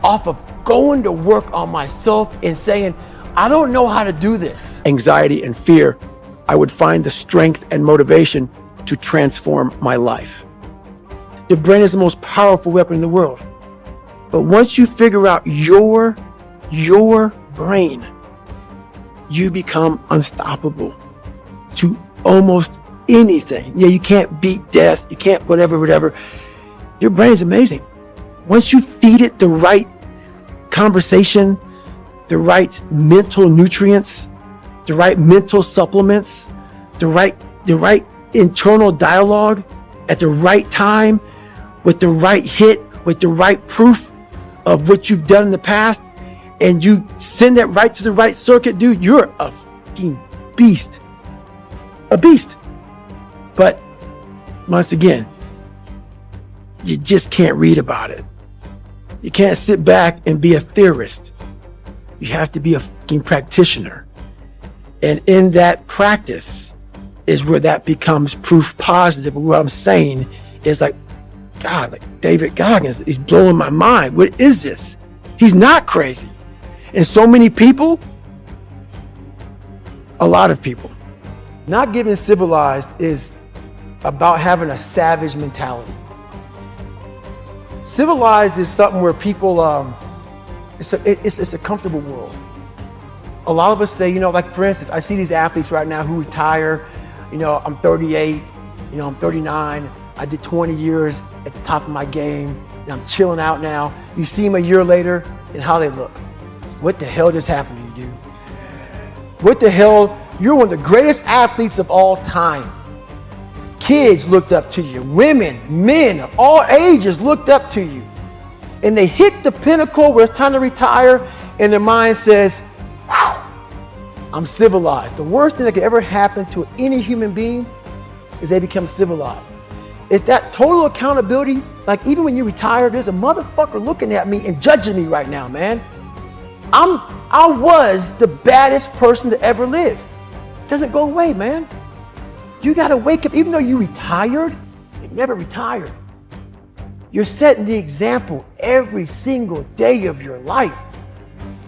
off of going to work on myself and saying, I don't know how to do this. Anxiety and fear, I would find the strength and motivation to transform my life. The brain is the most powerful weapon in the world. But once you figure out your brain, you become unstoppable to almost anything. Yeah, you can't beat death. You can't whatever. Your brain is amazing. Once you feed it the right conversation, the right mental nutrients, the right mental supplements, the right internal dialogue at the right time, with the right hit, with the right proof of what you've done in the past, and you send that right to the right circuit, dude, you're a fucking beast. A beast. But once again, you just can't read about it. You can't sit back and be a theorist. You have to be a fucking practitioner. And in that practice is where that becomes proof positive. What I'm saying is like, God, like David Goggins is blowing my mind. What is this? He's not crazy. And so many people, a lot of people, not getting civilized is about having a savage mentality. Civilized is something where people, it's a comfortable world. A lot of us say, like for instance, I see these athletes right now who retire, I'm 38, I'm 39, I did 20 years at the top of my game, and I'm chilling out now. You see them a year later and how they look. What the hell just happened to you, dude? What the hell? You're one of the greatest athletes of all time. Kids looked up to you. Women, men of all ages looked up to you. And they hit the pinnacle where it's time to retire, and their mind says, I'm civilized. The worst thing that could ever happen to any human being is they become civilized. It's that total accountability. Like even when you retire, there's a motherfucker looking at me and judging me right now, man. I was the baddest person to ever live. It doesn't go away, man. You gotta wake up, even though you retired, you never retired. You're setting the example every single day of your life.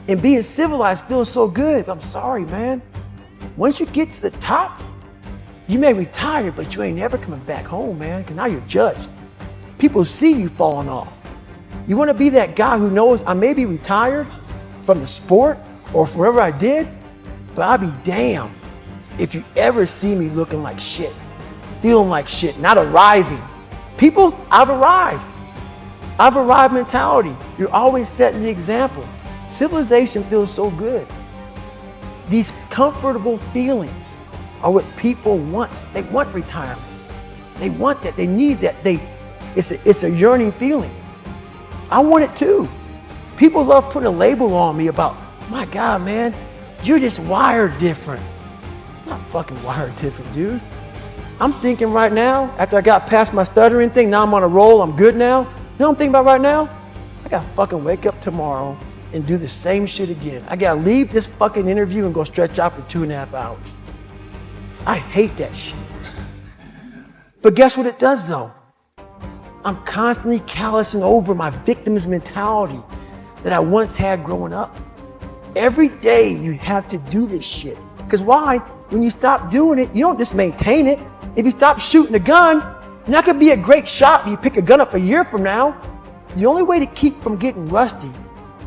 And being civilized feels so good. I'm sorry, man. Once you get to the top, you may retire, but you ain't never coming back home, man, because now you're judged. People see you falling off. You wanna be that guy who knows I may be retired from the sport or wherever I did, but I'll be damned if you ever see me looking like shit, feeling like shit, not arriving. People, I've arrived mentality. You're always setting the example. Civilization feels so good. These comfortable feelings are what people want. They want retirement. They want that. They need that. It's a yearning feeling. I want it too. People love putting a label on me about, my God, man, you're just wired different. I'm not fucking wired different, dude. I'm thinking right now, after I got past my stuttering thing, now I'm on a roll, I'm good now. You know what I'm thinking about right now? I gotta fucking wake up tomorrow and do the same shit again. I gotta leave this fucking interview and go stretch out for 2.5 hours. I hate that shit. But guess what it does though? I'm constantly callousing over my victim's mentality that I once had growing up. Every day you have to do this shit. Because why? When you stop doing it, you don't just maintain it. If you stop shooting a gun, you're not gonna be a great shot when you pick a gun up a year from now. The only way to keep from getting rusty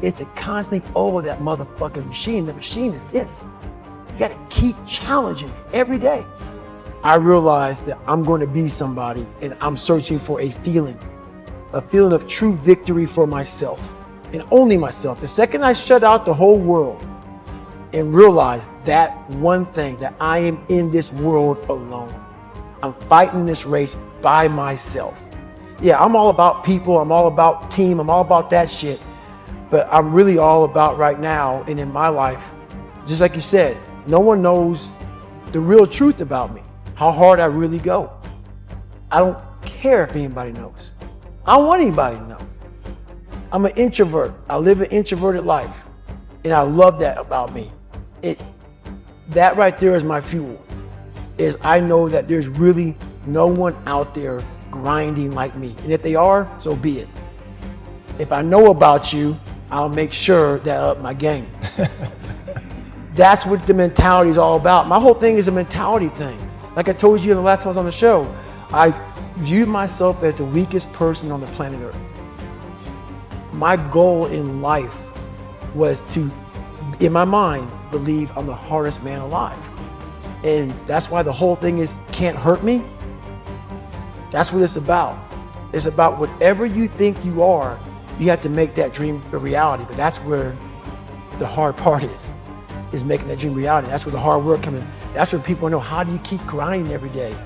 is to constantly over that motherfucking machine. The machine is this. You gotta keep challenging it every day. I realized that I'm going to be somebody and I'm searching for a feeling of true victory for myself and only myself. The second I shut out the whole world and realize that one thing, that I am in this world alone. I'm fighting this race by myself. Yeah, I'm all about people, I'm all about team, I'm all about that shit. But I'm really all about right now and in my life, just like you said, no one knows the real truth about me, how hard I really go. I don't care if anybody knows. I don't want anybody to know. I'm an introvert. I live an introverted life. And I love that about me. That right there is my fuel. Is I know that there's really no one out there grinding like me. And if they are, so be it. If I know about you, I'll make sure that I up my game. That's what the mentality is all about. My whole thing is a mentality thing. Like I told you in the last time I was on the show, I viewed myself as the weakest person on the planet Earth. My goal in life was to, in my mind, believe I'm the hardest man alive. And that's why the whole thing is can't hurt me. That's what it's about. It's about whatever you think you are, you have to make that dream a reality. But that's where the hard part is making that dream reality. That's where the hard work comes in. That's where people know, how do you keep grinding every day?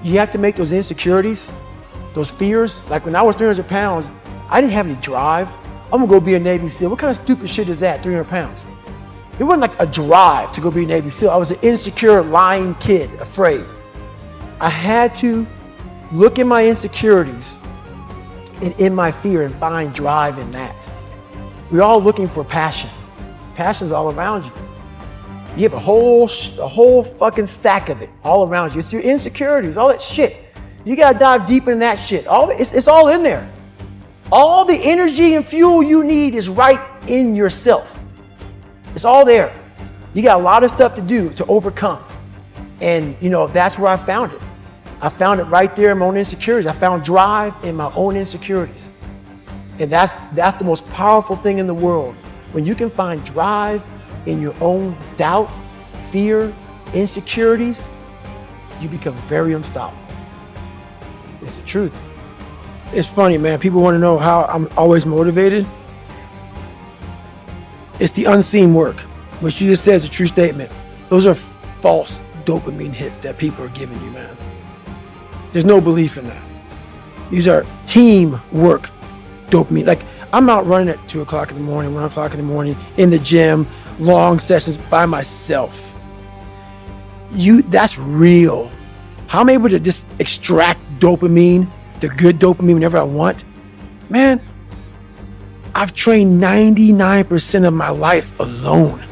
You have to make those insecurities, those fears. Like when I was 300 pounds, I didn't have any drive. I'm gonna go be a Navy SEAL. What kind of stupid shit is that, 300 pounds? It wasn't like a drive to go be a Navy SEAL. I was an insecure, lying kid, afraid. I had to look at my insecurities and in my fear and find drive in that. We're all looking for passion. Passion is all around you. You have a whole fucking stack of it all around you. It's your insecurities, all that shit. You gotta dive deep in that shit. It's all in there. All the energy and fuel you need is right in yourself. It's all there. You got a lot of stuff to do to overcome. And that's where I found it. I found it right there in my own insecurities. I found drive in my own insecurities. And that's the most powerful thing in the world. When you can find drive in your own doubt, fear, insecurities, you become very unstoppable. It's the truth. It's funny, man. People want to know how I'm always motivated. It's the unseen work, which you just said is a true statement. Those are false dopamine hits that people are giving you, man. There's no belief in that. These are teamwork dopamine. Like I'm out running at 2 o'clock in the morning, 1 o'clock in the morning, in the gym, long sessions by myself. That's real. How I'm able to just extract dopamine, the good dopamine whenever I want. Man, I've trained 99% of my life alone.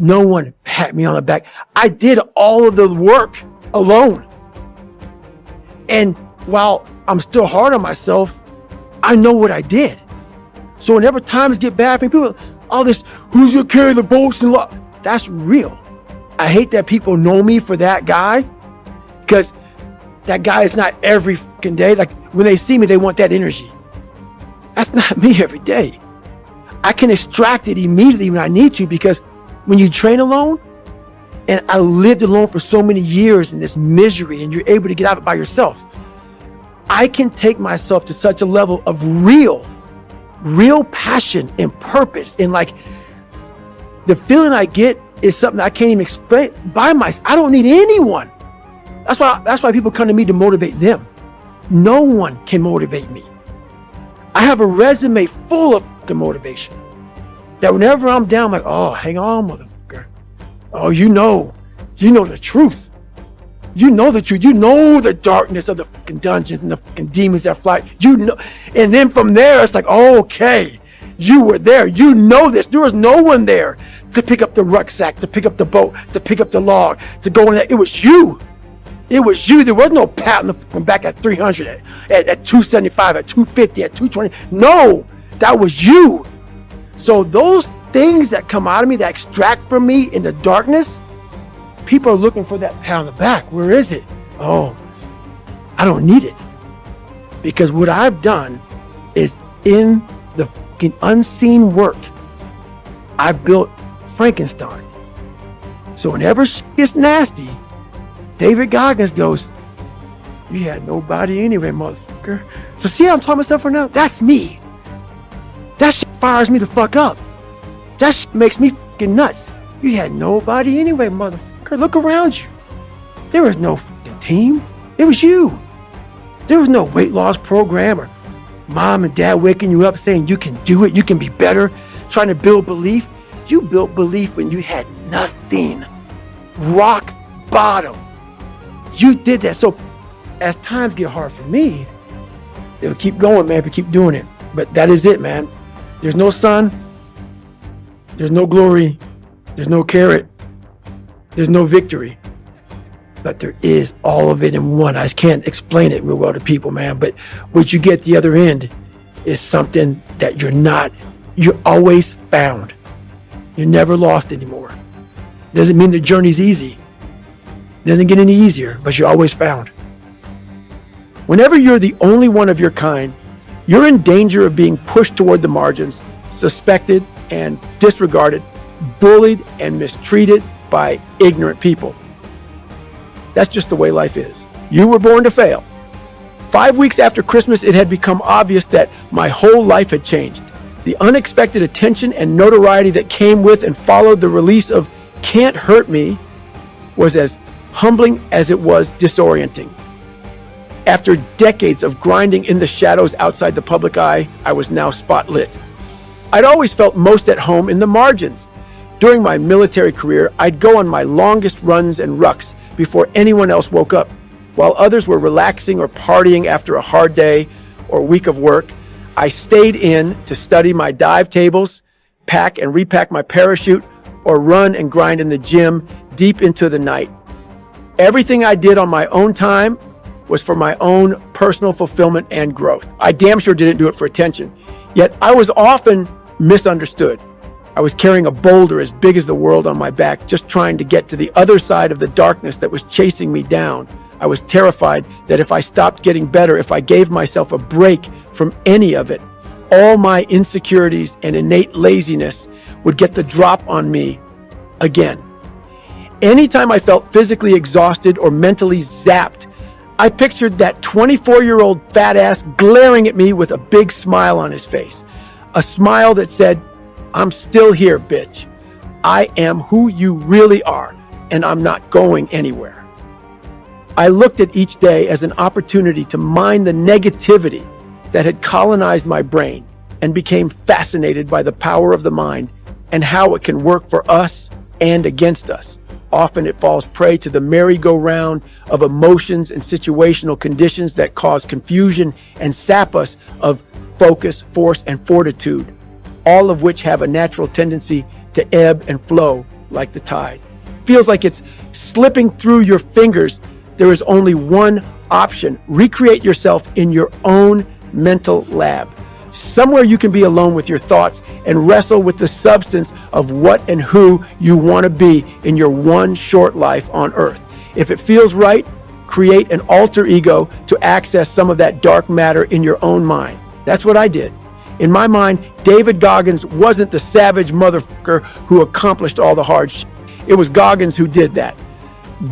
No one pat me on the back. I did all of the work alone. And while I'm still hard on myself, I know what I did. So whenever times get bad for me, people, all this, who's gonna carry the boats and what? That's real. I hate that people know me for that guy, because that guy is not every fucking day. Like when they see me, they want that energy. That's not me every day. I can extract it immediately when I need to, because when you train alone, and I lived alone for so many years in this misery, and you're able to get out of it by yourself, I can take myself to such a level of real passion and purpose. And like the feeling I get is something I can't even explain by myself. I don't need anyone. That's why people come to me to motivate them. No one can motivate me. I have a resume full of the motivation that whenever I'm down, I'm like, oh, hang on, motherfucker. Oh, you know the truth. You know the truth. You know the darkness of the fucking dungeons and the fucking demons that fly. And then from there, it's like, okay, you were there. You know this. There was no one there to pick up the rucksack, to pick up the boat, to pick up the log, to go in there. It was you. It was you. There was no pat on the fucking back at 300, at 275, at 250, at 220. No, that was you. So those things that come out of me, that extract from me in the darkness, people are looking for that pat on the back. Where is it? Oh, I don't need it. Because what I've done is in the fucking unseen work, I built Frankenstein. So whenever shit gets nasty, David Goggins goes, you had nobody anyway, motherfucker. So see how I'm talking myself right now? That's me. That shit fires me the fuck up. That shit makes me fucking nuts. You had nobody anyway, motherfucker. Look around you. There was no fucking team. It was you. There was no weight loss program or mom and dad waking you up saying you can do it, you can be better, trying to build belief. You built belief when you had nothing. Rock bottom. You did that. So as times get hard for me, it'll keep going, man, if you keep doing it. But that is it, man. There's no sun. There's no glory. There's no carrot. There's no victory. But there is all of it in one. I just can't explain it real well to people, man. But what you get at the other end is something that you're always found. You're never lost anymore. Doesn't mean the journey's easy. Doesn't get any easier, but you're always found. Whenever you're the only one of your kind, you're in danger of being pushed toward the margins, suspected and disregarded, bullied and mistreated by ignorant people. That's just the way life is. You were born to fail. 5 weeks after Christmas, it had become obvious that my whole life had changed. The unexpected attention and notoriety that came with and followed the release of Can't Hurt Me was as humbling as it was disorienting. After decades of grinding in the shadows outside the public eye, I was now spotlit. I'd always felt most at home in the margins. During my military career, I'd go on my longest runs and rucks before anyone else woke up. While others were relaxing or partying after a hard day or week of work, I stayed in to study my dive tables, pack and repack my parachute, or run and grind in the gym deep into the night. Everything I did on my own time was for my own personal fulfillment and growth. I damn sure didn't do it for attention, yet I was often misunderstood. I was carrying a boulder as big as the world on my back, just trying to get to the other side of the darkness that was chasing me down. I was terrified that if I stopped getting better, if I gave myself a break from any of it, all my insecurities and innate laziness would get the drop on me again. Anytime I felt physically exhausted or mentally zapped, I pictured that 24-year-old fat ass glaring at me with a big smile on his face. A smile that said, "I'm still here, bitch. I am who you really are, and I'm not going anywhere." I looked at each day as an opportunity to mine the negativity that had colonized my brain and became fascinated by the power of the mind and how it can work for us and against us. Often it falls prey to the merry-go-round of emotions and situational conditions that cause confusion and sap us of focus, force, and fortitude, all of which have a natural tendency to ebb and flow like the tide. Feels like it's slipping through your fingers. There is only one option: recreate yourself in your own mental lab. Somewhere you can be alone with your thoughts and wrestle with the substance of what and who you want to be in your one short life on earth. If it feels right, create an alter ego to access some of that dark matter in your own mind. That's what I did. In my mind, David Goggins wasn't the savage motherfucker who accomplished all the hard shit. It was Goggins who did that.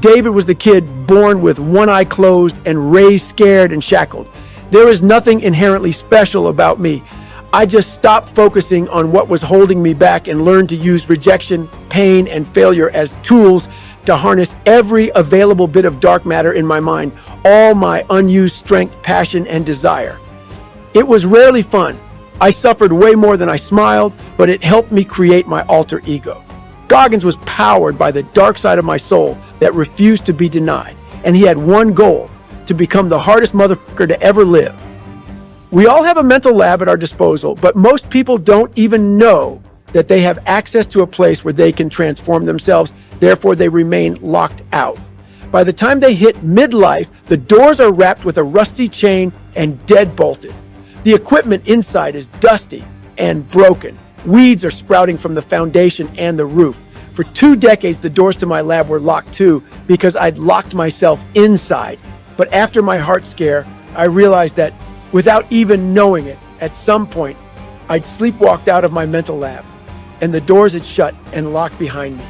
David was the kid born with one eye closed and raised scared and shackled. There is nothing inherently special about me. I just stopped focusing on what was holding me back and learned to use rejection, pain, and failure as tools to harness every available bit of dark matter in my mind, all my unused strength, passion, and desire. It was rarely fun. I suffered way more than I smiled, but it helped me create my alter ego. Goggins was powered by the dark side of my soul that refused to be denied, and he had one goal: to become the hardest motherfucker to ever live. We all have a mental lab at our disposal, but most people don't even know that they have access to a place where they can transform themselves. Therefore, they remain locked out. By the time they hit midlife, the doors are wrapped with a rusty chain and deadbolted. The equipment inside is dusty and broken. Weeds are sprouting from the foundation and the roof. For 2 decades, the doors to my lab were locked too, because I'd locked myself inside. But after my heart scare, I realized that without even knowing it, at some point, I'd sleepwalked out of my mental lab, and the doors had shut and locked behind me.